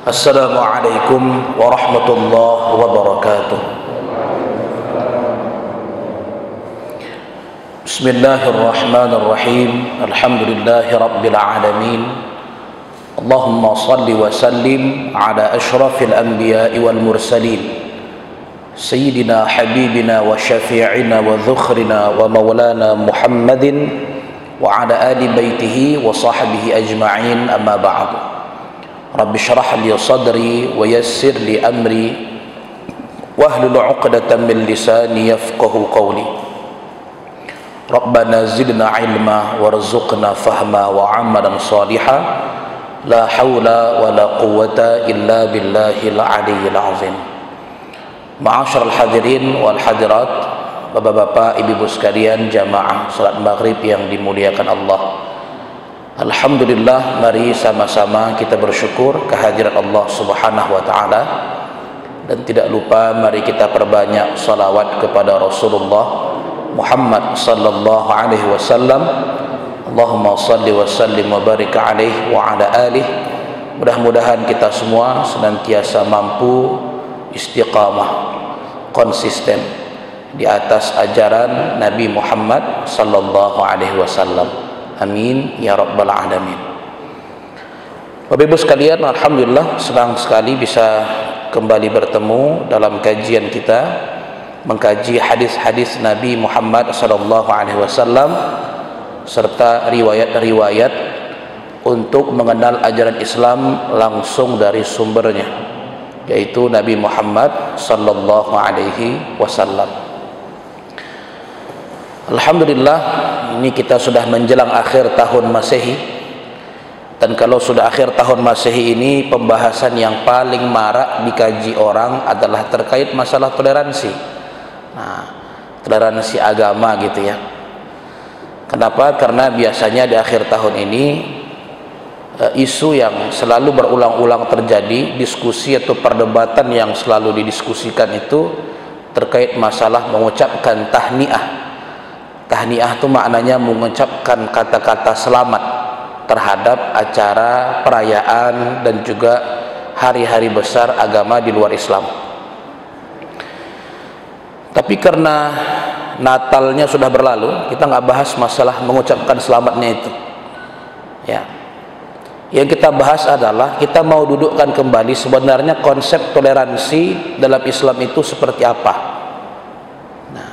Assalamualaikum warahmatullahi wabarakatuh. Bismillahirrahmanirrahim. Alhamdulillahi rabbil alamin. Allahumma salli wa sallim ala ashrafil anbiya'i wal mursalin Sayyidina habibina wa syafi'ina wa dhukhrina wa maulana Muhammadin wa ala ali baitihi wa sahbihi ajma'in, amma ba'du. Rabbi syrah li sadri wa yassir li amri wahlul 'uqdatam min lisani yafqahu qawli. Rabbana zidna ilma warzuqna fahma wa 'amalan shalihan. La haula wa la quwwata illa billahil 'aliyyil 'azim. Ma'asyiral hadirin wal hadirat, bapak-bapak, ibu-ibu sekalian, jamaah salat maghrib yang dimuliakan Allah. Alhamdulillah, mari sama-sama kita bersyukur kehadiran Allah Subhanahu wa taala, dan tidak lupa mari kita perbanyak salawat kepada Rasulullah Muhammad sallallahu alaihi wasallam. Allahumma salli wa sallim wa barik alaihi wa ala alihi. Mudah-mudahan kita semua senantiasa mampu istiqamah, konsisten di atas ajaran Nabi Muhammad sallallahu alaihi wasallam. Amin ya rabbal alamin. Bapak Ibu sekalian, alhamdulillah senang sekali bisa kembali bertemu dalam kajian kita mengkaji hadis-hadis Nabi Muhammad sallallahu alaihi wasallam serta riwayat-riwayat untuk mengenal ajaran Islam langsung dari sumbernya, yaitu Nabi Muhammad sallallahu alaihi wasallam. Alhamdulillah, ini kita sudah menjelang akhir tahun Masehi, dan kalau sudah akhir tahun Masehi ini pembahasan yang paling marak dikaji orang adalah terkait masalah toleransi. Nah, toleransi agama gitu ya. Kenapa? Karena biasanya di akhir tahun ini isu yang selalu berulang-ulang terjadi, diskusi atau perdebatan yang selalu didiskusikan itu terkait masalah mengucapkan tahniah. Tahniah itu maknanya mengucapkan kata-kata selamat terhadap acara perayaan dan juga hari-hari besar agama di luar Islam. Tapi karena Natalnya sudah berlalu, kita nggak bahas masalah mengucapkan selamatnya itu ya. Yang kita bahas adalah kita mau dudukkan kembali sebenarnya konsep toleransi dalam Islam itu seperti apa. Nah,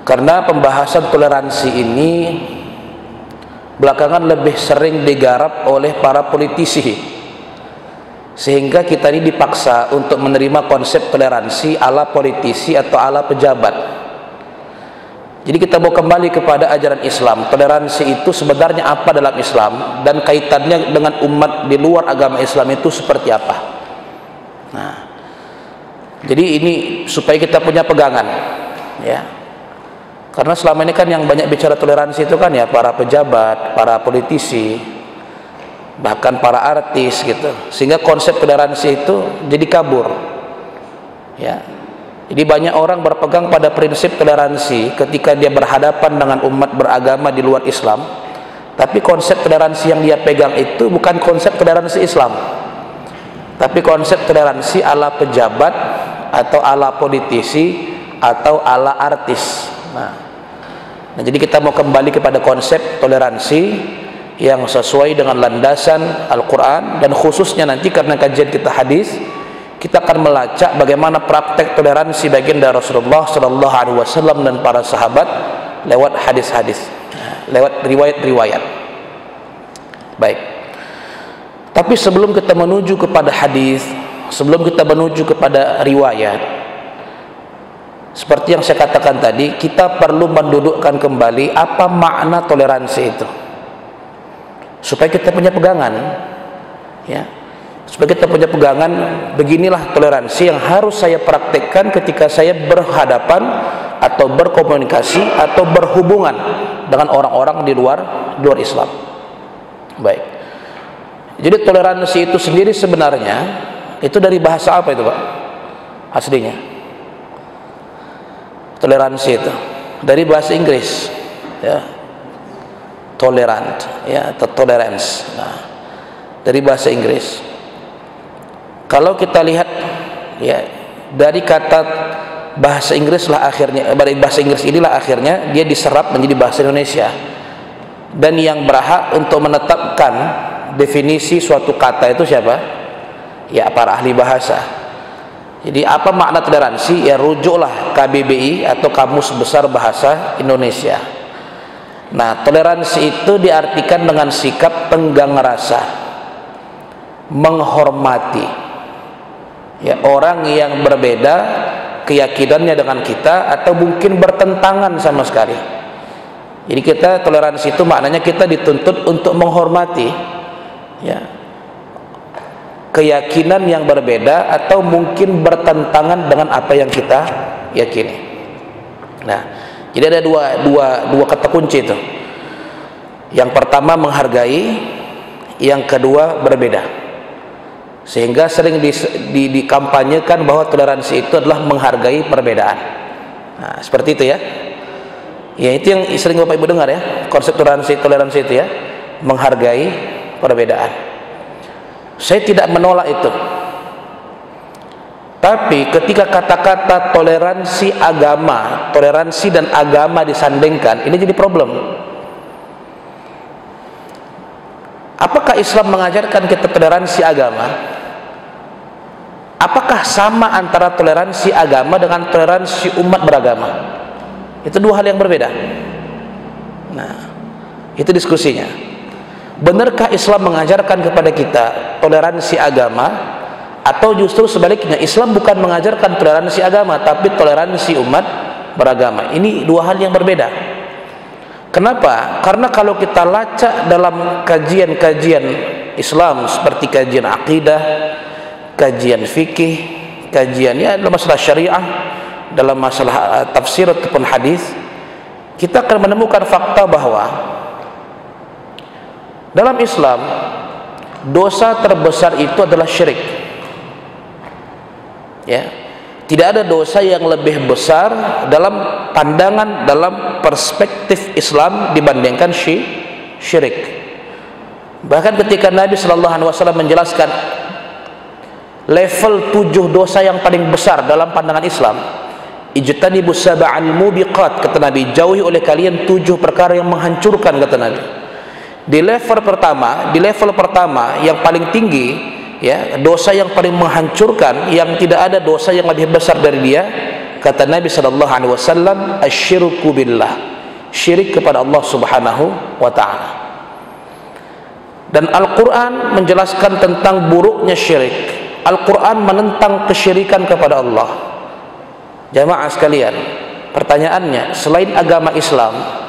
karena pembahasan toleransi ini belakangan lebih sering digarap oleh para politisi, sehingga kita ini dipaksa untuk menerima konsep toleransi ala politisi atau ala pejabat. Jadi kita mau kembali kepada ajaran Islam. Toleransi itu sebenarnya apa dalam Islam, dan kaitannya dengan umat di luar agama Islam itu seperti apa. Nah, jadi ini supaya kita punya pegangan ya. Karena selama ini kan yang banyak bicara toleransi itu kan ya para pejabat, para politisi, bahkan para artis gitu. Sehingga konsep toleransi itu jadi kabur ya. Jadi banyak orang berpegang pada prinsip toleransi ketika dia berhadapan dengan umat beragama di luar Islam, tapi konsep toleransi yang dia pegang itu bukan konsep toleransi Islam, tapi konsep toleransi ala pejabat atau ala politisi atau ala artis. Nah, jadi kita mau kembali kepada konsep toleransi yang sesuai dengan landasan Al-Quran, dan khususnya nanti karena kajian kita hadis, kita akan melacak bagaimana praktek toleransi baginda Rasulullah sallallahu alaihi wasallam dan para sahabat lewat hadis-hadis, lewat riwayat-riwayat. Baik. Tapi sebelum kita menuju kepada hadis, sebelum kita menuju kepada riwayat, seperti yang saya katakan tadi, kita perlu mendudukkan kembali apa makna toleransi itu, supaya kita punya pegangan ya. Supaya kita punya pegangan, beginilah toleransi yang harus saya praktekkan ketika saya berhadapan atau berkomunikasi atau berhubungan dengan orang-orang di luar Islam. Baik. Jadi toleransi itu sendiri sebenarnya itu dari bahasa apa itu Pak? Aslinya toleransi itu dari bahasa Inggris ya. Tolerant ya, atau tolerance. Nah, dari bahasa Inggris. Kalau kita lihat ya dari kata bahasa Inggris lah akhirnya, dari bahasa Inggris inilah akhirnya dia diserap menjadi bahasa Indonesia, dan yang berhak untuk menetapkan definisi suatu kata itu siapa? Ya para ahli bahasa. Jadi apa makna toleransi? Ya rujuklah KBBI atau Kamus Besar Bahasa Indonesia. Nah, toleransi itu diartikan dengan sikap tenggang rasa, menghormati ya orang yang berbeda keyakinannya dengan kita atau mungkin bertentangan sama sekali. Jadi kita toleransi itu maknanya kita dituntut untuk menghormati ya keyakinan yang berbeda atau mungkin bertentangan dengan apa yang kita yakini. Nah, jadi ada dua kata kunci itu. Yang pertama menghargai, yang kedua berbeda. Sehingga sering dikampanyekan bahwa toleransi itu adalah menghargai perbedaan. Nah, seperti itu ya. Ya itu yang sering Bapak Ibu dengar ya, konsep toleransi itu ya, menghargai perbedaan. Saya tidak menolak itu. Tapi ketika kata-kata toleransi agama, toleransi dan agama disandingkan, ini jadi problem. Apakah Islam mengajarkan kita toleransi agama? Apakah sama antara toleransi agama dengan toleransi umat beragama? Itu dua hal yang berbeda. Nah, itu diskusinya. Benarkah Islam mengajarkan kepada kita toleransi agama, atau justru sebaliknya Islam bukan mengajarkan toleransi agama tapi toleransi umat beragama? Ini dua hal yang berbeda. Kenapa? Karena kalau kita lacak dalam kajian-kajian Islam seperti kajian akidah, kajian fikih, kajian ya dalam masalah syariah, dalam masalah tafsir ataupun hadis, kita akan menemukan fakta bahwa dalam Islam dosa terbesar itu adalah syirik. Ya, tidak ada dosa yang lebih besar dalam pandangan, dalam perspektif Islam dibandingkan syirik. Bahkan ketika Nabi SAW menjelaskan level 7 dosa yang paling besar dalam pandangan Islam, ijtanibus sab'al mubiqat, kata Nabi, jauhi oleh kalian 7 perkara yang menghancurkan, kata Nabi. Di level pertama yang paling tinggi ya, dosa yang paling menghancurkan, yang tidak ada dosa yang lebih besar dari dia, kata Nabi SAW, asyirku billah, syirik kepada Allah Subhanahu wa ta'ala. Dan Al-Quran menjelaskan tentang buruknya syirik. Al-Quran menentang kesyirikan kepada Allah. Jamaah sekalian, pertanyaannya, selain agama Islam,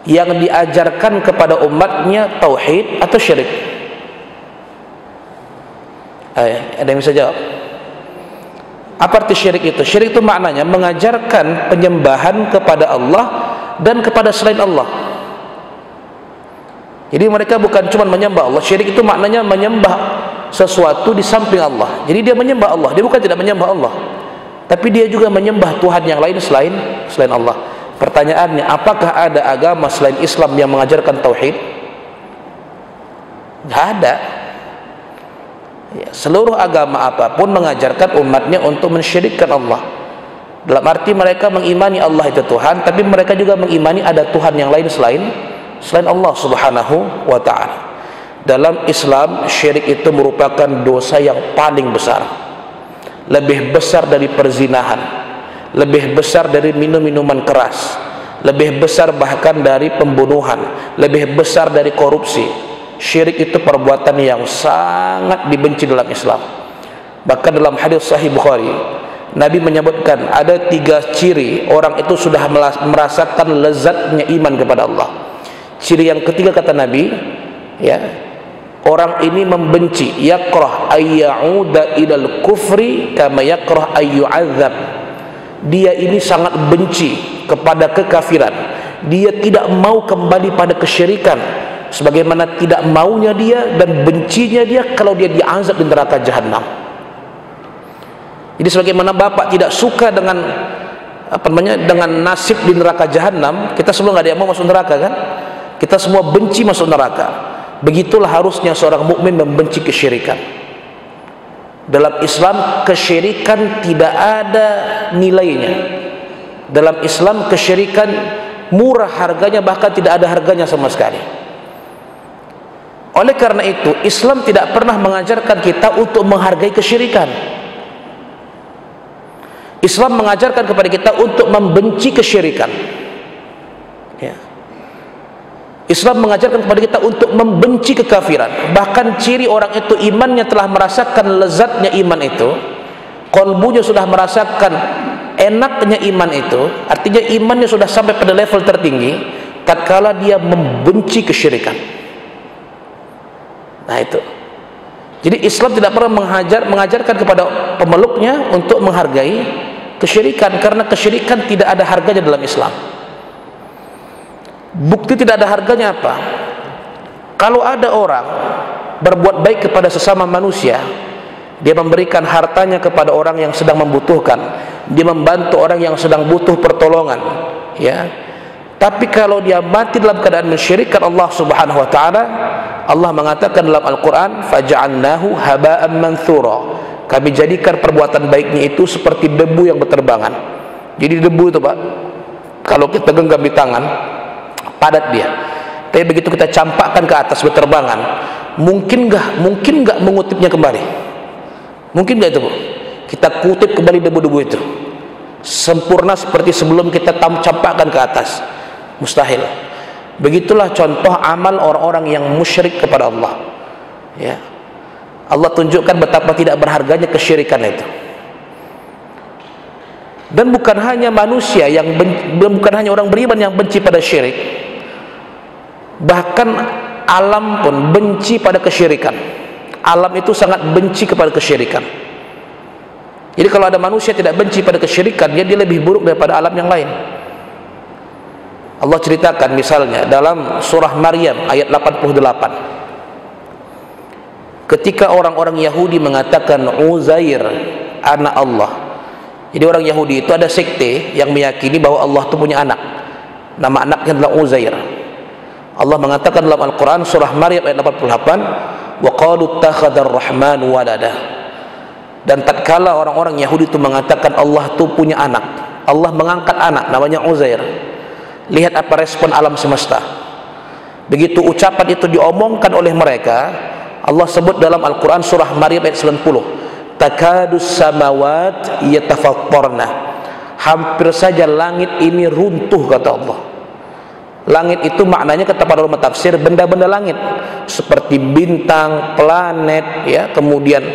yang diajarkan kepada umatnya tauhid atau syirik? Ada yang bisa jawab? Apa arti syirik itu? Syirik itu maknanya mengajarkan penyembahan kepada Allah dan kepada selain Allah. Jadi mereka bukan cuma menyembah Allah. Syirik itu maknanya menyembah sesuatu di samping Allah. Jadi dia menyembah Allah, dia bukan tidak menyembah Allah, tapi dia juga menyembah Tuhan yang lain selain Allah. Pertanyaannya, apakah ada agama selain Islam yang mengajarkan tauhid? Tidak ada. Ya, seluruh agama apapun mengajarkan umatnya untuk mensyirikkan Allah. Dalam arti mereka mengimani Allah itu Tuhan, tapi mereka juga mengimani ada Tuhan yang lain selain Allah Subhanahu wa ta'ala. Dalam Islam, syirik itu merupakan dosa yang paling besar, lebih besar dari perzinahan, lebih besar dari minum-minuman keras, lebih besar bahkan dari pembunuhan, lebih besar dari korupsi. Syirik itu perbuatan yang sangat dibenci dalam Islam. Bahkan dalam hadis Sahih Bukhari, Nabi menyebutkan ada 3 ciri orang itu sudah merasakan lezatnya iman kepada Allah. Ciri yang ketiga, kata Nabi, ya, orang ini membenci, yakrah ayyauda ilal kufri kama yakrah ayyu'adzab. Dia ini sangat benci kepada kekafiran, dia tidak mau kembali pada kesyirikan, sebagaimana tidak maunya dia dan bencinya dia kalau dia diazab di neraka jahanam. Jadi sebagaimana bapak tidak suka dengan dengan nasib di neraka jahanam, kita semua nggak ada yang mau masuk neraka kan? Kita semua benci masuk neraka. Begitulah harusnya seorang mukmin membenci kesyirikan. Dalam Islam kesyirikan tidak ada nilainya. Dalam Islam kesyirikan murah harganya, bahkan tidak ada harganya sama sekali. Oleh karena itu Islam tidak pernah mengajarkan kita untuk menghargai kesyirikan. Islam mengajarkan kepada kita untuk membenci kesyirikan, ya. Islam mengajarkan kepada kita untuk membenci kekafiran. Bahkan ciri orang itu imannya telah merasakan lezatnya iman itu, kolbunya sudah merasakan enaknya iman itu, artinya imannya sudah sampai pada level tertinggi tatkala dia membenci kesyirikan. Nah itu. Jadi Islam tidak pernah mengajarkan kepada pemeluknya untuk menghargai kesyirikan, karena kesyirikan tidak ada harganya dalam Islam. Bukti tidak ada harganya apa? Kalau ada orang berbuat baik kepada sesama manusia, dia memberikan hartanya kepada orang yang sedang membutuhkan, dia membantu orang yang sedang butuh pertolongan, ya. Tapi kalau dia mati dalam keadaan mensyirikkan Allah Subhanahu wa taala, Allah mengatakan dalam Al-Qur'an, faja'alnahu haba'an manthura. Kami jadikan perbuatan baiknya itu seperti debu yang berterbangan. Jadi debu itu, Pak, kalau kita genggam di tangan, padat dia. Tapi begitu kita campakkan ke atas berterbangan, mungkin nggak mengutipnya kembali? Mungkin nggak itu, Bu? Kita kutip kembali debu-debu itu sempurna seperti sebelum kita campakkan ke atas? Mustahil. Begitulah contoh amal orang-orang yang musyrik kepada Allah, ya. Allah tunjukkan betapa tidak berharganya kesyirikan itu. Dan bukan hanya manusia yang bukan hanya orang beriman yang benci pada syirik, bahkan alam pun benci pada kesyirikan. Alam itu sangat benci kepada kesyirikan. Jadi kalau ada manusia tidak benci pada kesyirikan, dia lebih buruk daripada alam yang lain. Allah ceritakan misalnya dalam surah Maryam ayat 88, ketika orang-orang Yahudi mengatakan Uzair anak Allah. Jadi orang Yahudi itu ada sekte yang meyakini bahwa Allah itu punya anak, nama anaknya adalah Uzair. Allah mengatakan dalam Al-Quran surah Maryam ayat 88, wa qalu ittakhadar rahmanu walada. Dan tatkala orang-orang Yahudi itu mengatakan Allah itu punya anak, Allah mengangkat anak namanya Uzair, lihat apa respon alam semesta. Begitu ucapan itu diomongkan oleh mereka, Allah sebut dalam Al-Quran surah Maryam ayat 90, takadus samawat yatafattarna, hampir saja langit ini runtuh, kata Allah. Langit itu maknanya kata para ulama tafsir benda-benda langit seperti bintang, planet, ya, kemudian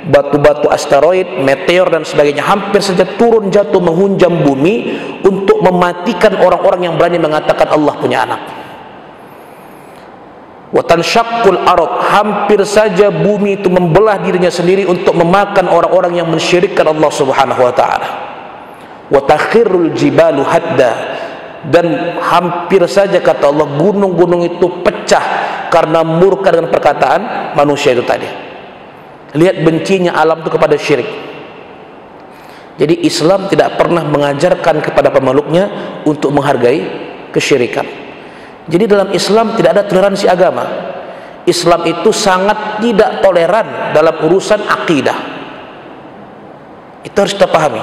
batu-batu asteroid, meteor dan sebagainya, hampir saja turun jatuh menghunjam bumi untuk mematikan orang-orang yang berani mengatakan Allah punya anak. Wa tanshaqqul ardh, hampir saja bumi itu membelah dirinya sendiri untuk memakan orang-orang yang mensyirikkan Allah Subhanahu wa taala. Wa takhirrul jibalu hadda, dan hampir saja kata Allah gunung-gunung itu pecah karena murka dengan perkataan manusia itu tadi. Lihat bencinya alam itu kepada syirik. Jadi Islam tidak pernah mengajarkan kepada pemeluknya untuk menghargai kesyirikan. Jadi dalam Islam tidak ada toleransi agama. Islam itu sangat tidak toleran dalam urusan akidah. Itu harus kita pahami.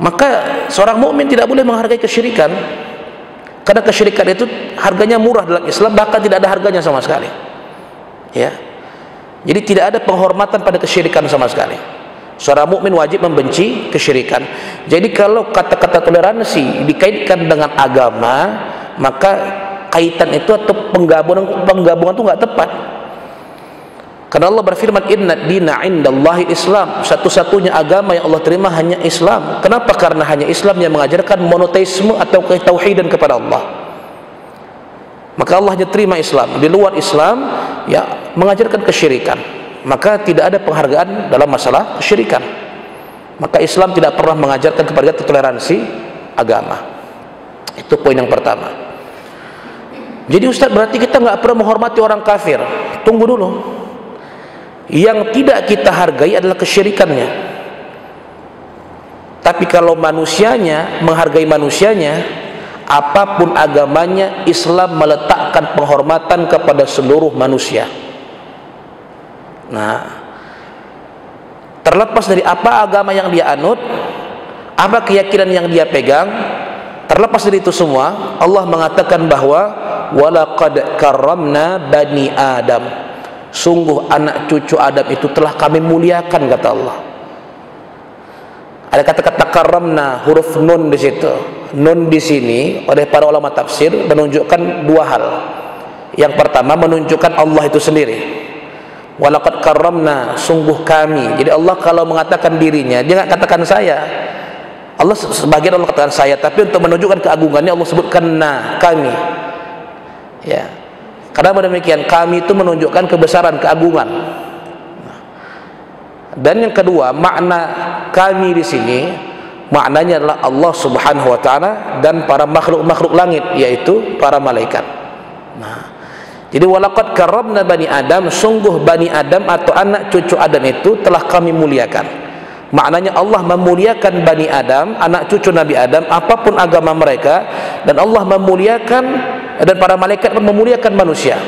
Maka seorang mukmin tidak boleh menghargai kesyirikan, karena kesyirikan itu harganya murah dalam Islam, bahkan tidak ada harganya sama sekali, ya. Jadi tidak ada penghormatan pada kesyirikan sama sekali. Seorang mukmin wajib membenci kesyirikan. Jadi kalau kata-kata toleransi dikaitkan dengan agama, maka kaitan itu atau penggabungan itu nggak tepat. Karena Allah berfirman, inna dina indallahi Islam, satu-satunya agama yang Allah terima hanya Islam. Kenapa? Karena hanya Islam yang mengajarkan monoteisme atau ketauhidan kepada Allah. Maka Allah hanya terima Islam. Di luar Islam, ya, mengajarkan kesyirikan, maka tidak ada penghargaan dalam masalah kesyirikan. Maka Islam tidak pernah mengajarkan kepada kita toleransi agama. Itu poin yang pertama. Jadi Ustaz, berarti kita nggak perlu menghormati orang kafir. Tunggu dulu. Yang tidak kita hargai adalah kesyirikannya. Tapi kalau manusianya, menghargai manusianya, apapun agamanya, Islam meletakkan penghormatan kepada seluruh manusia. Nah, terlepas dari apa agama yang dia anut, apa keyakinan yang dia pegang, terlepas dari itu semua, Allah mengatakan bahwa walaqad karramna bani Adam, sungguh anak cucu Adam itu telah kami muliakan, kata Allah. Ada kata-kata karramna, huruf nun di situ. Nun di sini oleh para ulama tafsir menunjukkan dua hal. Yang pertama menunjukkan Allah itu sendiri. Walaqad karramna, sungguh kami. Jadi Allah kalau mengatakan dirinya, dia nggak katakan saya. Allah sebagian Allah katakan saya, tapi untuk menunjukkan keagungannya Allah sebutkan kami. Ya. Karena demikian kami itu menunjukkan kebesaran, keagungan. Dan yang kedua, makna kami di sini maknanya adalah Allah Subhanahu wa taala dan para makhluk-makhluk langit, yaitu para malaikat. Nah, jadi walaqad karramna bani Adam, sungguh bani Adam atau anak cucu Adam itu telah kami muliakan. Maknanya Allah memuliakan bani Adam, anak cucu Nabi Adam, apapun agama mereka, dan Allah memuliakan, dan para malaikat memuliakan manusia.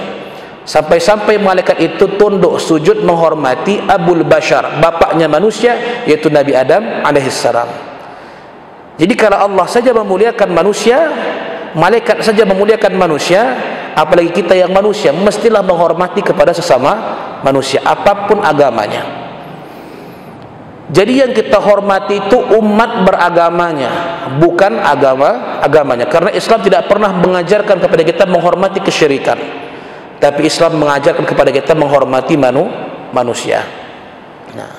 Sampai-sampai malaikat itu tunduk sujud menghormati Abul Bashar, bapaknya manusia, yaitu Nabi Adam alaihissalam. Jadi kalau Allah saja memuliakan manusia, malaikat saja memuliakan manusia, apalagi kita yang manusia mestilah menghormati kepada sesama manusia apapun agamanya. Jadi yang kita hormati itu umat beragamanya, bukan agamanya. Karena Islam tidak pernah mengajarkan kepada kita menghormati kesyirikan, tapi Islam mengajarkan kepada kita menghormati manusia. Nah,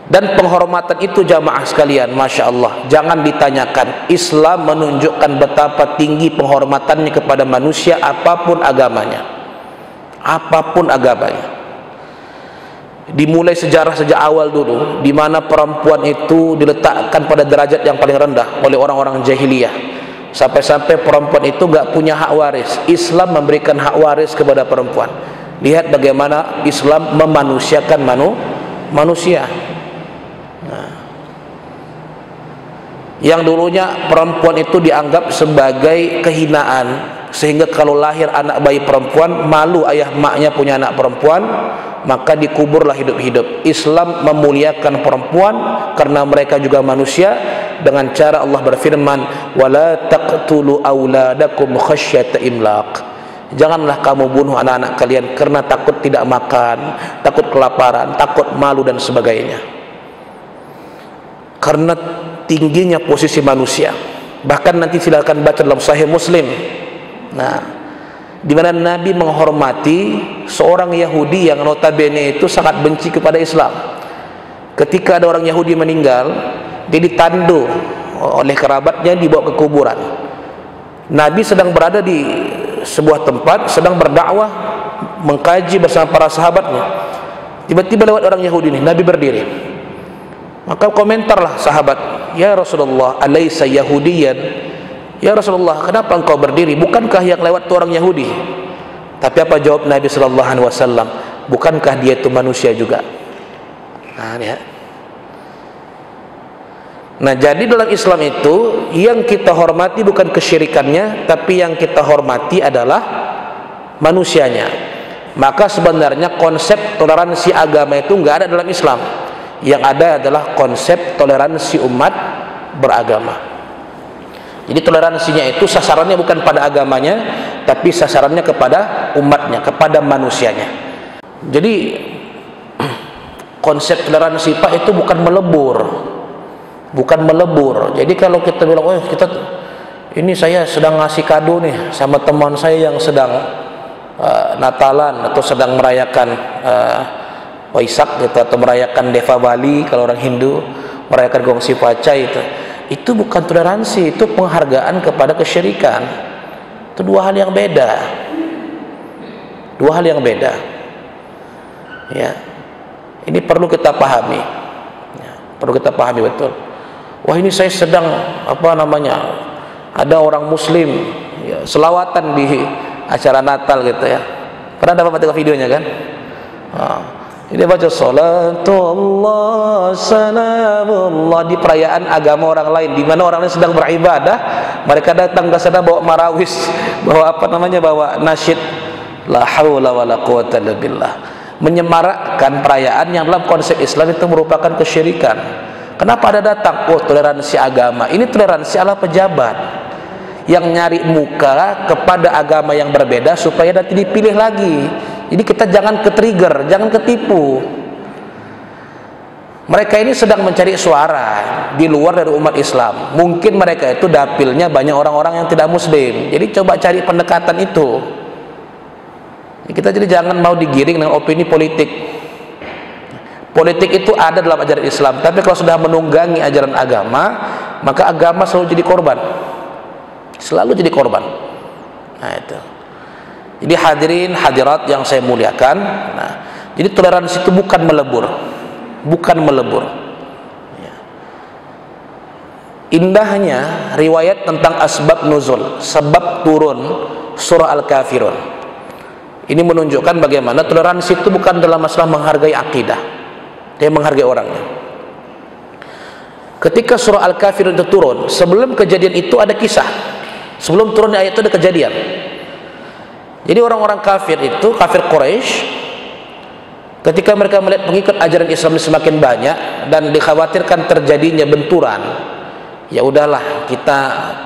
dan penghormatan itu jamaah sekalian, masya Allah, jangan ditanyakan. Islam menunjukkan betapa tinggi penghormatannya kepada manusia apapun agamanya, apapun agamanya. Dimulai sejarah sejak awal dulu, di mana perempuan itu diletakkan pada derajat yang paling rendah oleh orang-orang jahiliyah, sampai-sampai perempuan itu nggak punya hak waris. Islam memberikan hak waris kepada perempuan. Lihat bagaimana Islam memanusiakan manusia. Nah, yang dulunya perempuan itu dianggap sebagai kehinaan, sehingga kalau lahir anak bayi perempuan malu ayah maknya punya anak perempuan, maka dikuburlah hidup-hidup. Islam memuliakan perempuan karena mereka juga manusia, dengan cara Allah berfirman, wala taqtulu auladakum khasyata imlaq, janganlah kamu bunuh anak-anak kalian karena takut tidak makan, takut kelaparan, takut malu dan sebagainya. Karena tingginya posisi manusia. Bahkan nanti silakan baca dalam Sahih Muslim, nah, di mana Nabi menghormati seorang Yahudi yang notabene itu sangat benci kepada Islam. Ketika ada orang Yahudi meninggal, dia ditandu oleh kerabatnya, dibawa ke kuburan. Nabi sedang berada di sebuah tempat, sedang berdakwah, mengkaji bersama para sahabatnya. Tiba-tiba lewat orang Yahudi ini, Nabi berdiri. Maka komentarlah sahabat, ya Rasulullah, alaysa Yahudiyan? Ya Rasulullah, kenapa engkau berdiri? Bukankah yang lewat itu orang Yahudi? Tapi apa jawab Nabi sallallahu alaihi wasallam? Bukankah dia itu manusia juga? Nah, ya. Nah, jadi dalam Islam itu yang kita hormati bukan kesyirikannya, tapi yang kita hormati adalah manusianya. Maka sebenarnya konsep toleransi agama itu enggak ada dalam Islam. Yang ada adalah konsep toleransi umat beragama. Jadi toleransinya itu sasarannya bukan pada agamanya, tapi sasarannya kepada umatnya, kepada manusianya. Jadi konsep toleransi Pak itu bukan melebur, bukan melebur. Jadi kalau kita bilang, oh kita ini saya sedang ngasih kado nih sama teman saya yang sedang Natalan atau sedang merayakan Waisak gitu, atau merayakan Devapali kalau orang Hindu, merayakan Gongsi Paca, itu bukan toleransi, itu penghargaan kepada kesyirikan. Itu dua hal yang beda, dua hal yang beda. Ya, ini perlu kita pahami, ya, perlu kita pahami betul. Wah, ini saya sedang ada orang Muslim ya, selawatan di acara Natal gitu ya. Pernah dapat tengok videonya kan? Ini baca salatullah salamullah di perayaan agama orang lain, di mana orang lain sedang beribadah, mereka datang ke sana bawa marawis, bawa bawa nasyid la haula wala quwata illa billah. menyemarakkan perayaan yang dalam konsep Islam itu merupakan kesyirikan. Kenapa ada datang? Oh, toleransi agama. Ini toleransi ala pejabat yang nyari muka kepada agama yang berbeda supaya nanti dipilih lagi. Jadi kita jangan ke-trigger, jangan ketipu. Mereka ini sedang mencari suara di luar dari umat Islam. Mungkin mereka itu dapilnya banyak orang-orang yang tidak muslim. Jadi coba cari pendekatan itu. Kita jadi jangan mau digiring dengan opini politik. Politik itu ada dalam ajaran Islam, tapi kalau sudah menunggangi ajaran agama, maka agama selalu jadi korban. Selalu jadi korban. Nah itu. Jadi hadirin hadirat yang saya muliakan, nah, jadi toleransi itu bukan melebur. Bukan melebur. Ya. Indahnya riwayat tentang asbab nuzul, sebab turun surah Al-Kafirun. Ini menunjukkan bagaimana toleransi itu bukan dalam masalah menghargai akidah, dia menghargai orangnya. Ketika surah Al-Kafirun itu turun, sebelum kejadian itu ada kisah. Sebelum turunnya ayat itu ada kejadian. Jadi orang-orang kafir itu, kafir Quraisy, ketika mereka melihat pengikut ajaran Islam semakin banyak dan dikhawatirkan terjadinya benturan, ya udahlah kita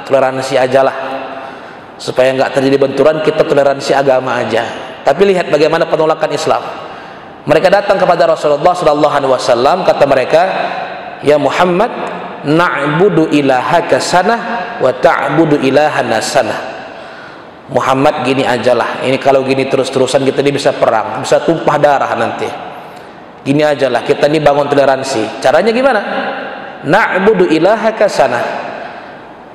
toleransi ajalah supaya nggak terjadi benturan, kita toleransi agama aja. Tapi lihat bagaimana penolakan Islam. Mereka datang kepada Rasulullah SAW, kata mereka, ya Muhammad, na'budu ilahaka sanah wa ta'budu ilahana sanah. Muhammad, gini ajalah, ini kalau gini terus-terusan kita ini bisa perang, bisa tumpah darah nanti. Gini ajalah, kita ini bangun toleransi. Caranya gimana? Na'budu ilahaka sanah.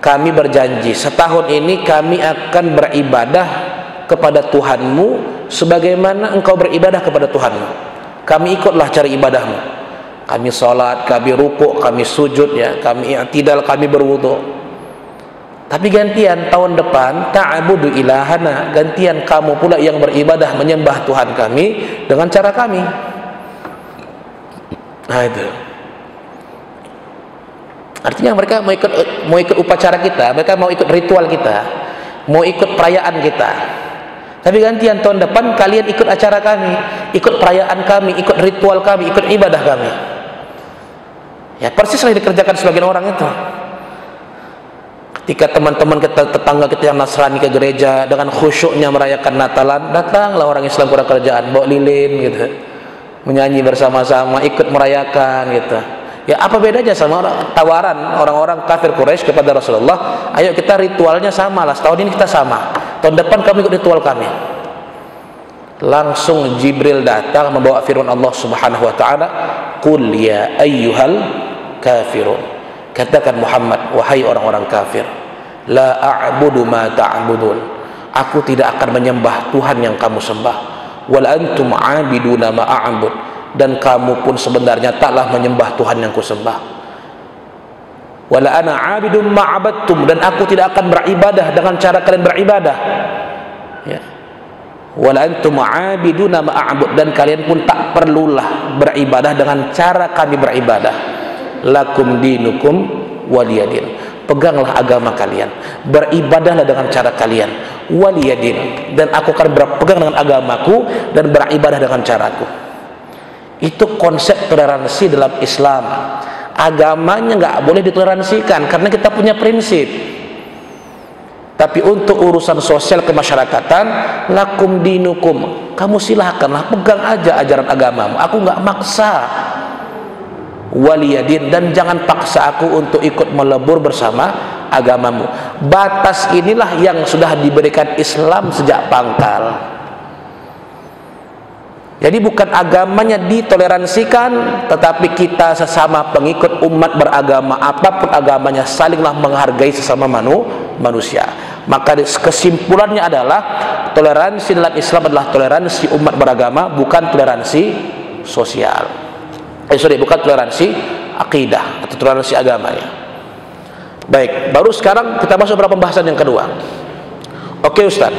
Kami berjanji setahun ini kami akan beribadah kepada Tuhanmu sebagaimana engkau beribadah kepada Tuhanmu. Kami ikutlah cara ibadahmu. Kami sholat, kami rukuk, kami sujud, ya, kami i'tidal, kami berwudu. Tapi gantian tahun depan ta'budu ilahana, gantian kamu pula yang beribadah menyembah Tuhan kami dengan cara kami. Nah itu. Artinya mereka mau ikut upacara kita, mereka mau ikut ritual kita, mau ikut perayaan kita. Tapi gantian tahun depan kalian ikut acara kami, ikut perayaan kami, ikut ritual kami, ikut ibadah kami. Ya persislah dikerjakan sebagian orang itu. Ketika teman-teman kita, tetangga kita yang Nasrani ke gereja dengan khusyuknya merayakan Natalan, datanglah orang Islam kurang kerjaan, bawa lilin gitu, menyanyi bersama-sama, ikut merayakan gitu. Ya apa bedanya sama tawaran orang-orang kafir Quraisy kepada Rasulullah? Ayo kita ritualnya sama lah, setahun ini kita sama, tahun depan kami ikut ritual kami. Langsung Jibril datang membawa firman Allah Subhanahu wa taala, "Qul ya ayyuhal kafirun." Katakan Muhammad, wahai orang-orang kafir, la a'budu ma ta'budun. Aku tidak akan menyembah Tuhan yang kamu sembah. Wal antum 'abiduna ma a'bud. Dan kamu pun sebenarnya taklah menyembah Tuhan yang kusembah. Wala ana 'abidum ma 'abadtum. Dan aku tidak akan beribadah dengan cara kalian beribadah. Ya. Wala antum 'abiduna ma a'bud. Dan kalian pun tak perlulah beribadah dengan cara kami beribadah. Lakum dinukum waliyadin. Peganglah agama kalian, beribadahlah dengan cara kalian, waliyadin, dan aku akan berpegang dengan agamaku dan beribadah dengan caraku. Itu konsep toleransi dalam Islam. Agamanya nggak boleh ditoleransikan karena kita punya prinsip. Tapi untuk urusan sosial kemasyarakatan, lakum dinukum, kamu silahkanlah pegang aja ajaran agamamu, aku nggak maksa. Waliyadin, dan jangan paksa aku untuk ikut melebur bersama agamamu. Batas inilah yang sudah diberikan Islam sejak pangkal. Jadi bukan agamanya ditoleransikan, tetapi kita sesama pengikut umat beragama apapun agamanya salinglah menghargai sesama manusia. Maka kesimpulannya adalah toleransi dalam Islam adalah toleransi umat beragama, bukan toleransi sosial. Bukan toleransi akidah atau toleransi agamanya. Baik, baru sekarang kita masuk pada pembahasan yang kedua. Oke Ustaz,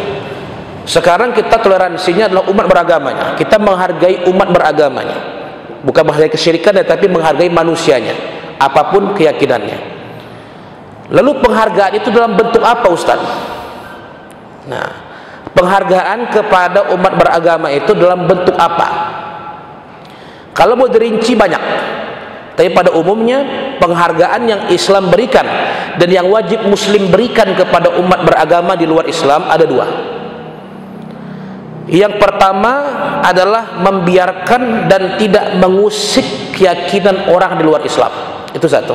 sekarang kita toleransinya adalah umat beragamanya. Kita menghargai umat beragamanya, bukan menghargai kesyirikan, tapi menghargai manusianya, apapun keyakinannya. Lalu penghargaan itu dalam bentuk apa Ustaz? Nah, penghargaan kepada umat beragama itu dalam bentuk apa? Kalau mau dirinci banyak, tapi pada umumnya penghargaan yang Islam berikan dan yang wajib Muslim berikan kepada umat beragama di luar Islam ada dua. Yang pertama adalah membiarkan dan tidak mengusik keyakinan orang di luar Islam. Itu satu.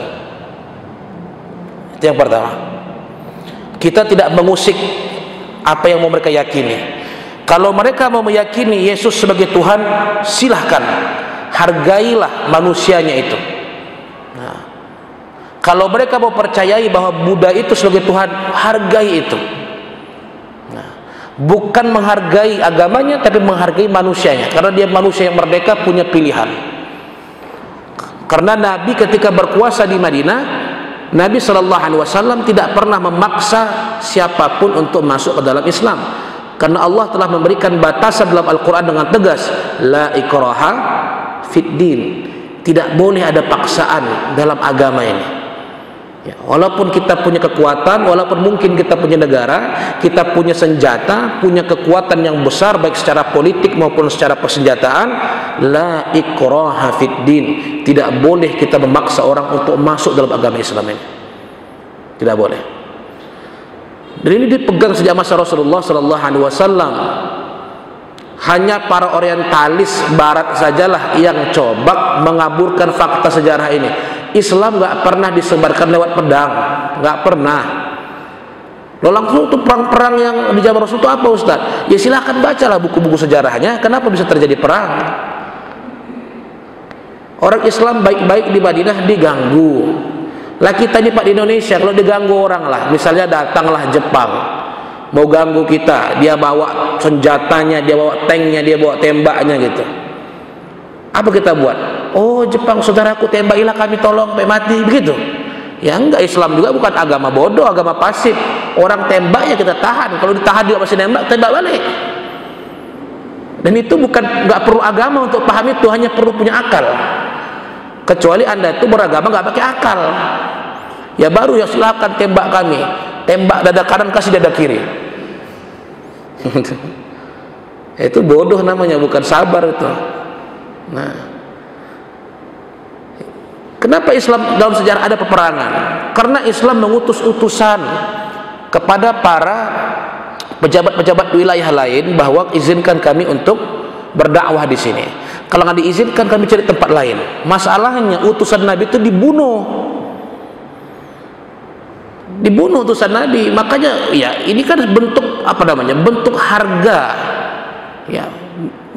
Itu yang pertama. Kita tidak mengusik apa yang mau mereka yakini. Kalau mereka mau meyakini Yesus sebagai Tuhan, silahkan, hargailah manusianya itu. Nah, kalau mereka mau percayai bahwa Buddha itu sebagai Tuhan, hargai itu. Nah, bukan menghargai agamanya, tapi menghargai manusianya, karena dia manusia yang merdeka, punya pilihan. Karena Nabi ketika berkuasa di Madinah, Nabi SAW tidak pernah memaksa siapapun untuk masuk ke dalam Islam, karena Allah telah memberikan batasan dalam Al-Quran dengan tegas, la ikraha fid din, tidak boleh ada paksaan dalam agama ini. Ya, walaupun kita punya kekuatan, walaupun mungkin kita punya negara, kita punya senjata, punya kekuatan yang besar baik secara politik maupun secara persenjataan, la ikraha fid din, tidak boleh kita memaksa orang untuk masuk dalam agama Islam ini. Tidak boleh. Dan ini dipegang sejak masa Rasulullah SAW. Hanya para orientalis barat sajalah yang coba mengaburkan fakta sejarah ini. Islam nggak pernah disebarkan lewat pedang, nggak pernah. Lo langsung tuh perang-perang yang di zaman Rasul itu apa, Ustaz? Ya silahkan bacalah buku-buku sejarahnya. Kenapa bisa terjadi perang? Orang Islam baik-baik di Madinah diganggu. Lah kita ini Pak di Indonesia, kalau diganggu orang lah, misalnya datanglah Jepang mau ganggu kita, dia bawa senjatanya, dia bawa tanknya, dia bawa tembaknya gitu. Apa kita buat? Oh Jepang saudaraku, tembakilah kami, tolong sampai mati, begitu? Ya enggak, Islam juga bukan agama bodoh, agama pasif. Orang tembaknya kita tahan, kalau ditahan juga masih nembak, tembak balik. Dan itu bukan, nggak perlu agama untuk paham itu, hanya perlu punya akal. Kecuali anda itu beragama nggak pakai akal, ya baru ya silahkan tembak kami, tembak dada kanan kasih dada kiri. Itu bodoh namanya, bukan sabar itu. Nah, kenapa Islam dalam sejarah ada peperangan? Karena Islam mengutus utusan kepada para pejabat-pejabat wilayah lain bahwa izinkan kami untuk berdakwah di sini. Kalau nggak diizinkan kami cari tempat lain. Masalahnya utusan Nabi itu dibunuh utusan Nabi. Makanya ya ini kan bentuk apa namanya, bentuk harga. Ya,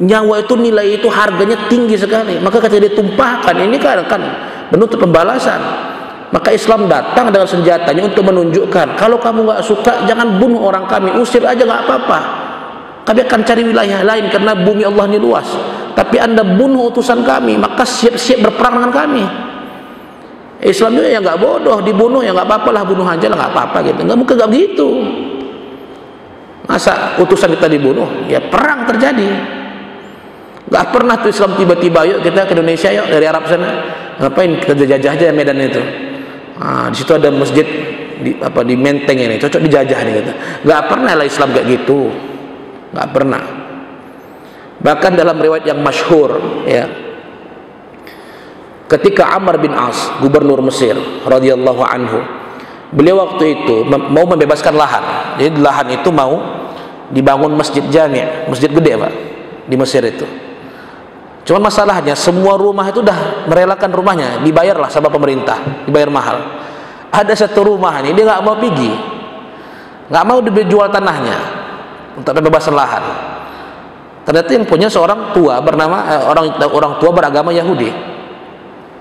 nyawa itu, nilai itu harganya tinggi sekali. Maka ketika ditumpahkan, ini kan bentuk pembalasan. Maka Islam datang dengan senjatanya untuk menunjukkan, kalau kamu nggak suka jangan bunuh orang kami, usir aja nggak apa-apa. Kami akan cari wilayah lain karena bumi Allah ini luas. Tapi anda bunuh utusan kami, maka siap-siap berperang dengan kami. Islam juga ya nggak bodoh, dibunuh ya nggak apa-apa lah, bunuh aja lah nggak apa-apa gitu. Nggak mungkin nggak begitu. Masa utusan kita dibunuh? Ya perang terjadi. Nggak pernah tuh Islam tiba-tiba, yuk kita ke Indonesia yuk dari Arab sana. Ngapain kita jajah aja Medan itu? Di situ ada masjid di Menteng ini, cocok dijajah nih gitu. Nggak pernah lah Islam kayak gitu. Nggak pernah. Bahkan dalam riwayat yang masyhur ya, ketika Amr bin As, gubernur Mesir radhiyallahu anhu, beliau waktu itu mau membebaskan lahan. Jadi lahan itu mau dibangun masjid jami', masjid gede Pak, di Mesir itu. Cuman masalahnya semua rumah itu udah merelakan rumahnya, dibayarlah sama pemerintah, dibayar mahal. Ada satu rumah ini dia nggak mau pergi, nggak mau dijual tanahnya untuk pembebasan lahan. Ternyata yang punya seorang tua bernama orang tua beragama Yahudi.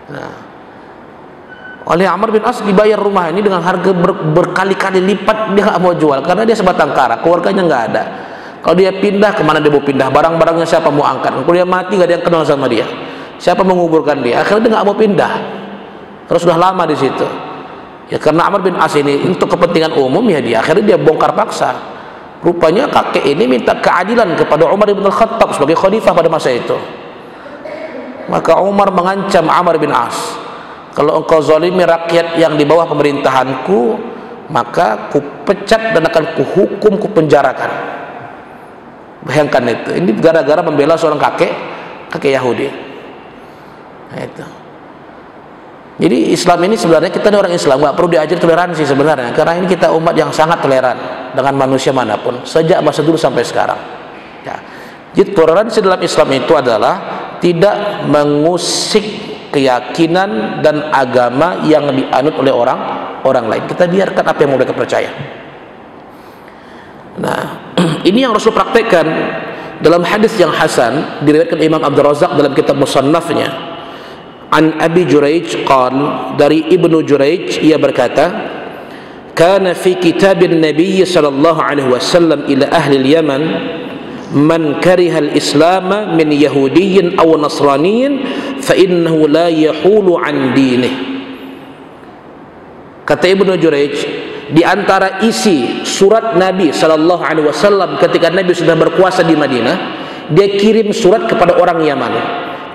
Nah, oleh Amr bin As dibayar rumah ini dengan harga berkali-kali lipat, dia nggak mau jual karena dia sebatang kara, keluarganya nggak ada. Kalau dia pindah, kemana dia mau pindah? Barang-barangnya siapa mau angkat? Kalau dia mati nggak ada yang kenal sama dia. Siapa menguburkan dia? Akhirnya dia nggak mau pindah. Terus sudah lama di situ. Ya karena Amr bin As ini untuk kepentingan umum ya akhirnya dia bongkar paksa. Rupanya kakek ini minta keadilan kepada Umar bin Al-Khattab sebagai khalifah pada masa itu. Maka Umar mengancam Amr bin As, kalau engkau zalimi rakyat yang di bawah pemerintahanku, maka kupecat dan akan kuhukum, kupenjarakan. Bayangkan itu, ini gara-gara membela seorang kakek Yahudi. Nah, itu. Jadi Islam ini sebenarnya, kita ini orang Islam nggak perlu diajar toleransi sebenarnya, karena ini kita umat yang sangat toleran dengan manusia manapun sejak masa dulu sampai sekarang. Ya. Jadi toleransi dalam Islam itu adalah tidak mengusik keyakinan dan agama yang dianut oleh orang lain. Kita biarkan apa yang mereka percaya. Nah, ini yang Rasul praktekkan dalam hadis yang hasan diriwayatkan Imam Abdul Razak dalam kitab Musannafnya. An Abi Juraij qal, dari Ibnu Juraij ia berkata, kana fi kitabin Nabi sallallahu alaihi wasallam ila ahli al-Yaman man kariha al-Islam min Yahudiyyin aw Nasraniyyin fa innahu la yahulu an dinih. Kata Ibnu Juraij, di antara isi surat Nabi sallallahu alaihi wasallam ketika Nabi sudah berkuasa di Madinah, dia kirim surat kepada orang Yaman.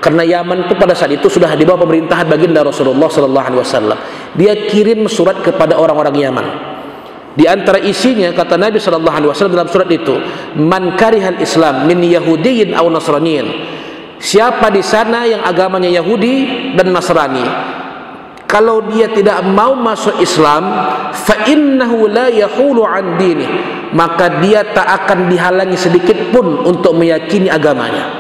Karena Yaman itu pada saat itu sudah di bawah pemerintahan baginda Rasulullah sallallahu alaihi wasallam. Dia kirim surat kepada orang-orang Yaman. Di antara isinya kata Nabi sallallahu alaihi wasallam dalam surat itu, man karihal Islam min Yahudiyyin aw Nasraniyyin. Siapa di sana yang agamanya Yahudi dan Nasrani, kalau dia tidak mau masuk Islam, fa innahu la yahulu an dinih, maka dia tak akan dihalangi sedikit pun untuk meyakini agamanya.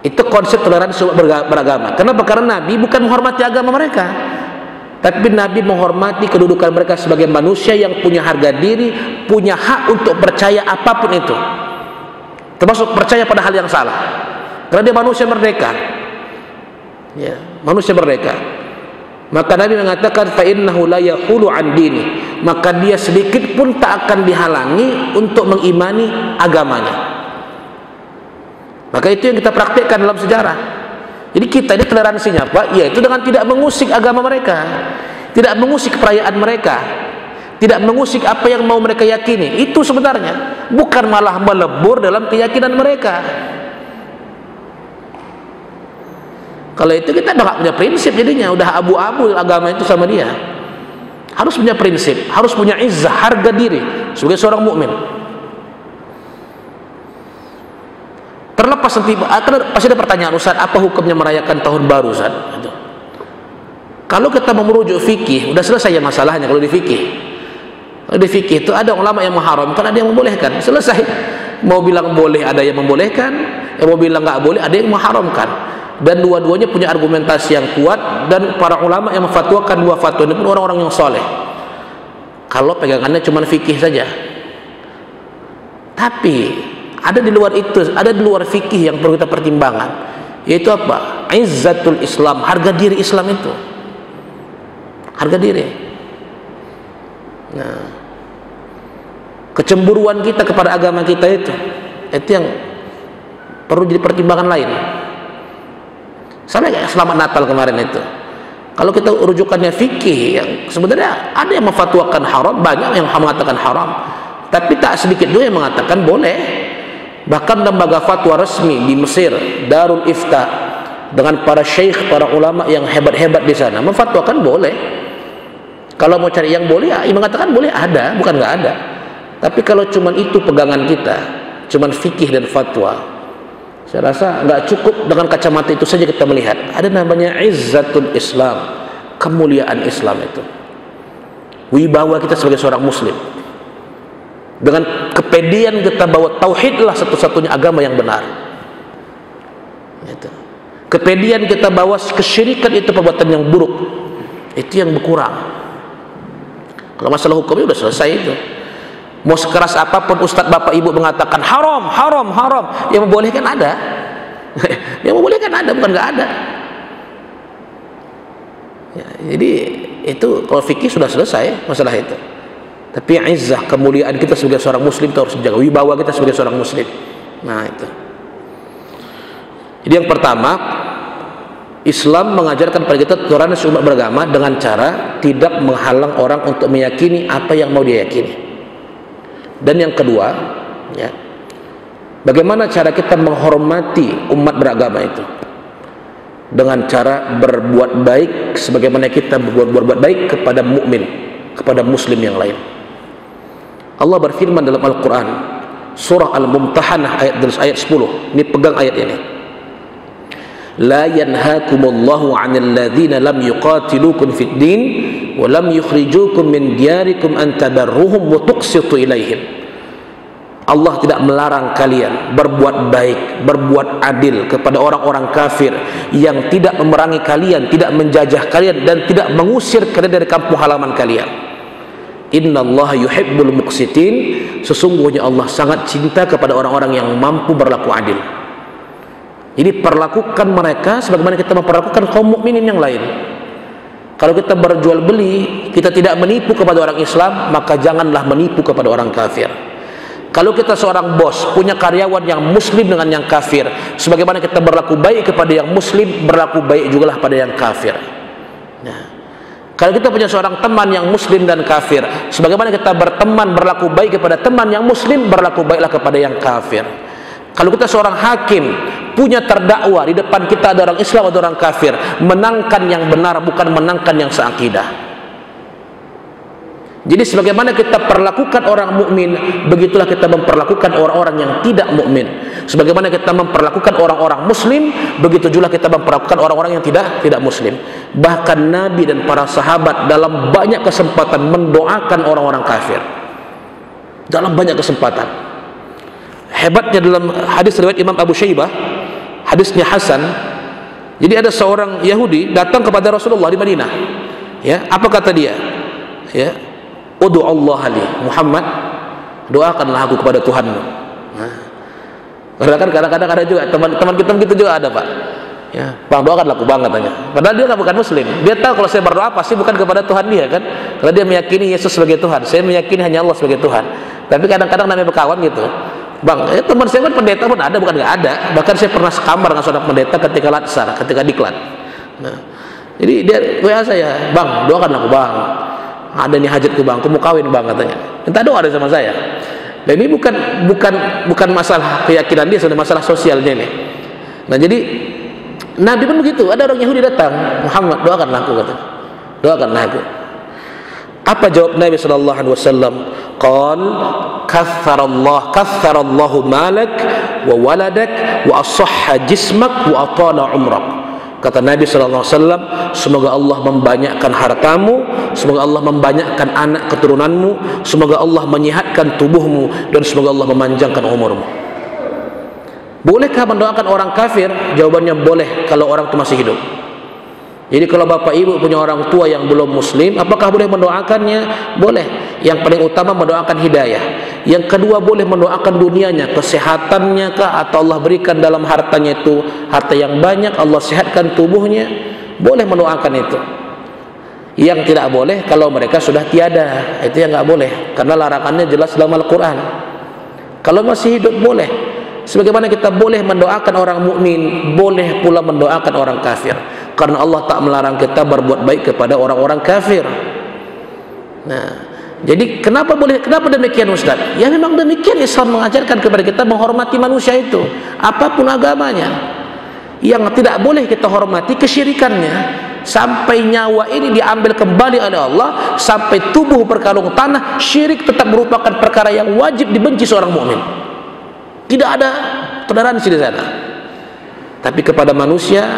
Itu konsep toleransi beragama. Kenapa? Karena Nabi bukan menghormati agama mereka, tapi Nabi menghormati kedudukan mereka sebagai manusia yang punya harga diri, punya hak untuk percaya apapun itu, termasuk percaya pada hal yang salah, karena dia manusia merdeka. Ya, manusia merdeka. Maka Nabi mengatakan fa innahu la yahulu an dini, maka dia sedikit pun tak akan dihalangi untuk mengimani agamanya. Maka itu yang kita praktekkan dalam sejarah. Jadi kita ini toleransinya Pak, yaitu dengan tidak mengusik agama mereka, tidak mengusik perayaan mereka, tidak mengusik apa yang mau mereka yakini. Itu sebenarnya, bukan malah melebur dalam keyakinan mereka. Kalau itu kita udah gak punya prinsip, jadinya udah abu-abu agama itu sama dia. Harus punya prinsip, harus punya izzah, harga diri sebagai seorang mukmin. Terlepas nanti pasti ada pertanyaan, Ustaz, apa hukumnya merayakan tahun baru, Ustaz? Kalau kita mau merujuk fikih, udah selesai ya masalahnya. Kalau di fikih, itu ada ulama yang mengharamkan, ada yang membolehkan. Selesai. Mau bilang boleh, ada yang membolehkan. Mau bilang nggak boleh, ada yang mengharamkan. Dan dua-duanya punya argumentasi yang kuat, dan para ulama yang memfatwakan dua fatwa ini pun orang-orang yang soleh. Kalau pegangannya cuma fikih saja. Tapi ada di luar itu, ada di luar fikih yang perlu kita pertimbangkan, yaitu apa? Izzatul Islam, harga diri Islam itu, harga diri. Nah, kecemburuan kita kepada agama kita itu yang perlu jadi pertimbangan lain. Sama kayak selamat Natal kemarin itu, kalau kita rujukannya fikih, yang sebenarnya ada yang memfatwakan haram, banyak yang mengatakan haram, tapi tak sedikit juga yang mengatakan boleh. Bahkan lembaga fatwa resmi di Mesir, Darul Ifta, dengan para syekh, para ulama yang hebat-hebat di sana memfatwakan boleh. Kalau mau cari yang boleh, ya mengatakan boleh, ada, bukan nggak ada. Tapi kalau cuman itu pegangan kita, cuman fikih dan fatwa, saya rasa nggak cukup. Dengan kacamata itu saja kita melihat. Ada namanya izzatul Islam, kemuliaan Islam itu, wibawa kita sebagai seorang muslim. Dengan kepedean kita bahwa tauhidlah satu-satunya agama yang benar. Itu. Kepedean kita bahwa kesyirikan itu perbuatan yang buruk. Itu yang berkurang. Kalau masalah hukumnya sudah selesai itu. Mau sekeras apapun ustadz bapak ibu mengatakan haram, haram, haram, yang membolehkan ada. Yang membolehkan ada, bukan nggak ada. Ya, jadi itu kalau fikih sudah selesai masalah itu. Tapi izzah, kemuliaan kita sebagai seorang muslim itu harus dijaga, wibawa kita sebagai seorang muslim. Nah itu. Jadi yang pertama, Islam mengajarkan pada kita toleransi umat beragama dengan cara tidak menghalang orang untuk meyakini apa yang mau dia yakini. Dan yang kedua, ya, bagaimana cara kita menghormati umat beragama itu? Dengan cara berbuat baik sebagaimana kita berbuat baik kepada mukmin, kepada muslim yang lain. Allah berfirman dalam Al-Quran, surah Al-Mumtahanah ayat 10. Ini pegang ayat ini. la yanhaakumullahu 'anil ladzina lam yuqatilukum fid din wa lam yukhrijukum min diyarikum an tabarruhum wa tuqsitu ilaihim. Allah tidak melarang kalian berbuat baik, berbuat adil kepada orang-orang kafir yang tidak memerangi kalian, tidak menjajah kalian, dan tidak mengusir kalian dari kampung halaman kalian. Innallaha yuhibbul muqsitin. Sesungguhnya Allah sangat cinta kepada orang-orang yang mampu berlaku adil. Jadi perlakukan mereka sebagaimana kita memperlakukan kaum mukminin yang lain. Kalau kita berjual beli, kita tidak menipu kepada orang Islam, maka janganlah menipu kepada orang kafir. Kalau kita seorang bos punya karyawan yang muslim dengan yang kafir, sebagaimana kita berlaku baik kepada yang muslim, berlaku baik jugalah pada yang kafir. Nah, kalau kita punya seorang teman yang muslim dan kafir, sebagaimana kita berteman berlaku baik kepada teman yang muslim, berlaku baiklah kepada yang kafir. Kalau kita seorang hakim punya terdakwa, di depan kita ada orang Islam atau orang kafir, menangkan yang benar, bukan menangkan yang seakidah. Jadi sebagaimana kita perlakukan orang mukmin, begitulah kita memperlakukan orang-orang yang tidak mukmin. Sebagaimana kita memperlakukan orang-orang muslim, begitu juga kita memperlakukan orang-orang yang tidak muslim. Bahkan Nabi dan para sahabat dalam banyak kesempatan mendoakan orang-orang kafir. Dalam banyak kesempatan. Hebatnya dalam hadis riwayat Imam Abu Syaibah, hadisnya Hasan. Jadi ada seorang Yahudi datang kepada Rasulullah di Madinah. Ya, apa kata dia? Ya, Udu Allah li Muhammad, doakanlah aku kepada Tuhanmu. Nah, kadang-kadang ada juga teman-teman kita begitu juga ada, Pak. Ya, Bang, doakanlah aku, Bang, katanya. Padahal dia bukan muslim. Dia tahu kalau saya berdoa pasti bukan kepada Tuhan dia, kan? Kalau dia meyakini Yesus sebagai Tuhan, saya meyakini hanya Allah sebagai Tuhan. Tapi kadang-kadang namanya berkawan gitu. Bang, teman saya kan pendeta pun ada, bukan nggak ada. Bahkan saya pernah sekamar dengan seorang pendeta ketika latsar, ketika diklat. Nah, jadi dia WA saya, Bang, doakanlah aku, Bang. Ada nih hajatku, Bang, aku mau kawin, Bang, katanya. Minta doa ada sama saya. Dan ini bukan masalah keyakinan dia, sudah masalah sosialnya ini. Nah, jadi Nabi pun begitu. Ada orang Yahudi datang, Muhammad, doakanlah aku, katanya. Doakanlah aku. Apa jawab Nabi sallallahu alaihi wasallam? Qal katsarallahu malak wa waladak wa ashahha jismak wa atala umrak. Kata Nabi sallallahu alaihi wasallam, semoga Allah membanyakkan hartamu, semoga Allah membanyakkan anak keturunanmu, semoga Allah menyehatkan tubuhmu, dan semoga Allah memanjangkan umurmu. Bolehkah mendoakan orang kafir? Jawabannya boleh kalau orang itu masih hidup. Jadi kalau bapak ibu punya orang tua yang belum muslim, apakah boleh mendoakannya? Boleh. Yang paling utama mendoakan hidayah. Yang kedua, boleh mendoakan dunianya, kesehatannya kah, atau Allah berikan dalam hartanya itu harta yang banyak, Allah sehatkan tubuhnya, boleh mendoakan itu. Yang tidak boleh kalau mereka sudah tiada, itu yang nggak boleh, karena larangannya jelas dalam Al-Quran. Kalau masih hidup boleh. Sebagaimana kita boleh mendoakan orang mukmin, boleh pula mendoakan orang kafir, karena Allah tak melarang kita berbuat baik kepada orang-orang kafir. Nah, jadi kenapa demikian, Ustaz? Ya memang demikian, Islam mengajarkan kepada kita menghormati manusia itu, apapun agamanya. Yang tidak boleh kita hormati kesyirikannya, sampai nyawa ini diambil kembali oleh Allah, sampai tubuh berkalung tanah, syirik tetap merupakan perkara yang wajib dibenci seorang mukmin. Tidak ada toleransi di sana. Tapi kepada manusia,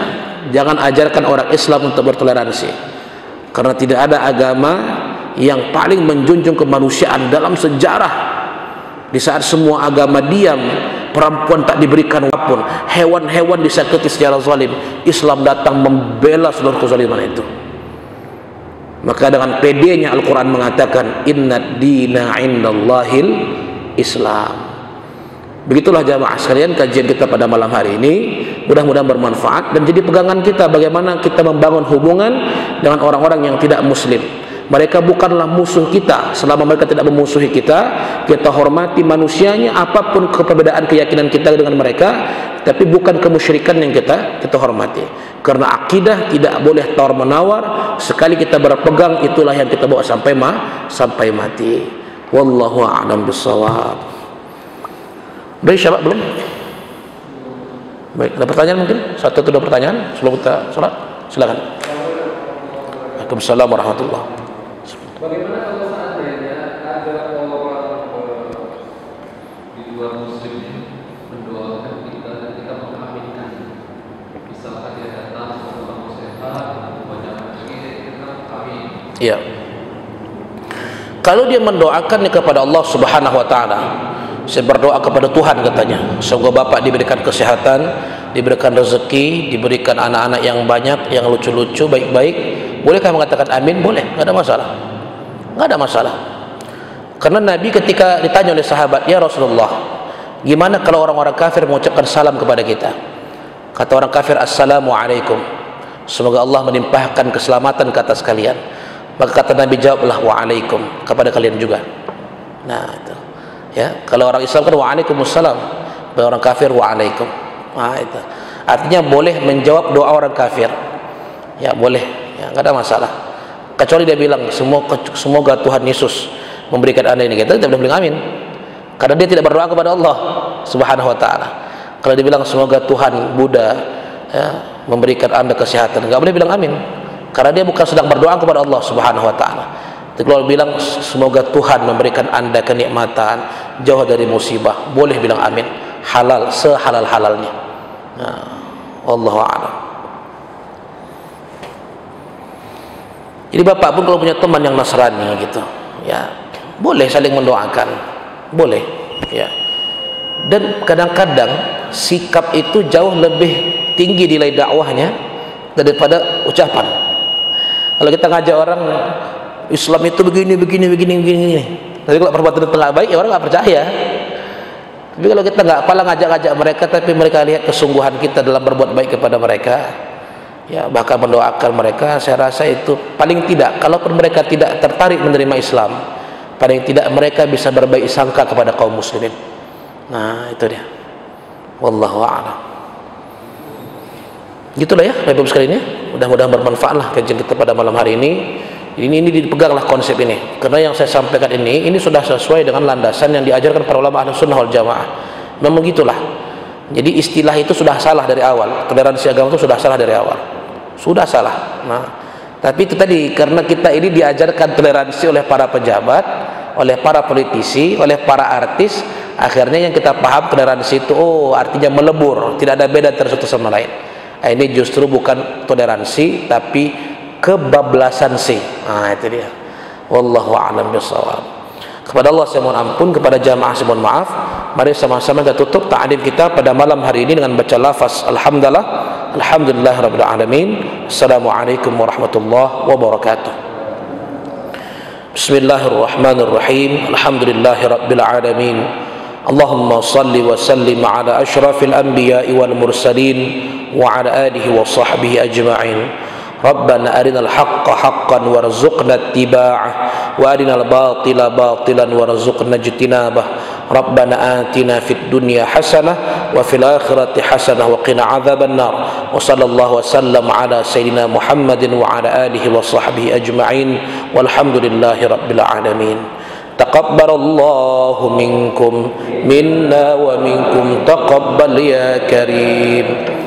jangan ajarkan orang Islam untuk bertoleransi, karena tidak ada agama yang paling menjunjung kemanusiaan dalam sejarah. Di saat semua agama diam, perempuan tak diberikan apapun, hewan-hewan disakiti secara zalim, Islam datang membela seluruh kezaliman itu. Maka dengan pedenya Al-Quran mengatakan, Inna dina indallahil Islam. Begitulah jamaah sekalian kajian kita pada malam hari ini. Mudah-mudahan bermanfaat dan jadi pegangan kita bagaimana kita membangun hubungan dengan orang-orang yang tidak muslim. Mereka bukanlah musuh kita selama mereka tidak memusuhi kita. Kita hormati manusianya, apapun perbedaan keyakinan kita dengan mereka, tapi bukan kemusyrikan yang kita hormati. Karena akidah tidak boleh tawar menawar. Sekali kita berpegang, itulah yang kita bawa sampai mati. Wallahu a'lam bishawab. Baik, siapa belum? Baik, ada pertanyaan mungkin? Satu atau dua pertanyaan sebelum kita sholat? Silakan. Waalaikumsalam warahmatullahi wabarakatuh. Bagaimana kalau seandainya ada orang di luar muslim mendoakan kita dan kita mengaminkan, misalkan Ya. Kalau dia mendoakannya kepada Allah Subhanahu wa taala, saya berdoa kepada Tuhan katanya, semoga bapak diberikan kesehatan, diberikan rezeki, diberikan anak-anak yang banyak, yang lucu-lucu, baik-baik. Bolehkah mengatakan amin? Boleh, enggak ada masalah. Enggak ada masalah. Karena Nabi ketika ditanya oleh sahabat, "Ya Rasulullah, gimana kalau orang-orang kafir mengucapkan salam kepada kita?" Kata orang kafir, "Assalamualaikum. Semoga Allah melimpahkan keselamatan ke atas kalian." Maka kata Nabi, jawablah, "Waalaikum," kepada kalian juga. Nah, itu. Ya, kalau orang Islam kan waalaikumsalam, kalau orang kafir waalaikum. Nah, itu. Artinya boleh menjawab doa orang kafir. Ya, boleh. Ya, enggak ada masalah. Kecuali dia bilang, semoga Tuhan Yesus memberikan Anda ini, kita tidak boleh bilang amin. Karena dia tidak berdoa kepada Allah Subhanahu wa taala. Kalau dia bilang semoga Tuhan Buddha ya, memberikan Anda kesehatan, enggak boleh bilang amin. Karena dia bukan sedang berdoa kepada Allah Subhanahu wa taala. Kalau bilang semoga Tuhan memberikan Anda kenikmatan, jauh dari musibah, boleh bilang amin. Halal, sehalal-halalnya. Nah, wallahu a'lam. Jadi bapak pun kalau punya teman yang Nasrani gitu, ya, boleh saling mendoakan. Boleh, ya. Dan kadang-kadang sikap itu jauh lebih tinggi nilai dakwahnya daripada ucapan. Kalau kita ngajak orang Islam itu begini. Tapi kalau perbuatan itu nggak baik, ya orang nggak percaya. Tapi kalau kita nggak apalah ngajak-ngajak mereka, tapi mereka lihat kesungguhan kita dalam berbuat baik kepada mereka, ya bahkan mendoakan mereka, saya rasa itu paling tidak, kalaupun mereka tidak tertarik menerima Islam, paling tidak mereka bisa berbaik sangka kepada kaum muslimin. Nah, itu dia. Wallahu a'lam. Gitulah ya Bapak Ibu sekalian ya. Mudah-mudahan bermanfaatlah kajian kita pada malam hari ini. Ini dipeganglah konsep ini. Karena yang saya sampaikan ini sudah sesuai dengan landasan yang diajarkan para ulama Ahlussunnah wal Jamaah. Memang begitulah. Jadi istilah itu sudah salah dari awal. Toleransi agama itu sudah salah dari awal. Sudah salah. Nah, tapi itu tadi, karena kita ini diajarkan toleransi oleh para pejabat, oleh para politisi, oleh para artis, akhirnya yang kita paham toleransi itu artinya melebur, tidak ada beda antara satu sama lain. Ini justru bukan toleransi tapi kebablasan sih. Nah, itu dia. Wallahu a'lam bishawab. Kepada Allah saya mohon ampun, kepada jamaah saya mohon maaf. Mari sama-sama kita tutup ta'lim kita pada malam hari ini dengan baca lafaz alhamdulillahirabbil alamin. Assalamualaikum warahmatullahi wabarakatuh. Bismillahirrahmanirrahim. Alhamdulillahirabbil alamin. Allahumma salli wa sallim ala asyrafil anbiya'i wal mursalin wa ala alihi wa sahbihi ajma'in. Rabbana arinal haqqa haqqan warzuqna ittiba'ah wa arinal batila batilan warzuqna ijtinabah. Rabbana atina fid dunya hasanah wa fil akhirati hasanah wa qina adzaban nar. Wa sallallahu wa sallam ala sayyidina Muhammadin wa ala alihi wa sahbihi ajma'in. Walhamdulillahi rabbil alamin. Taqabbalallahu minkum minna wa minkum taqabbal ya karim.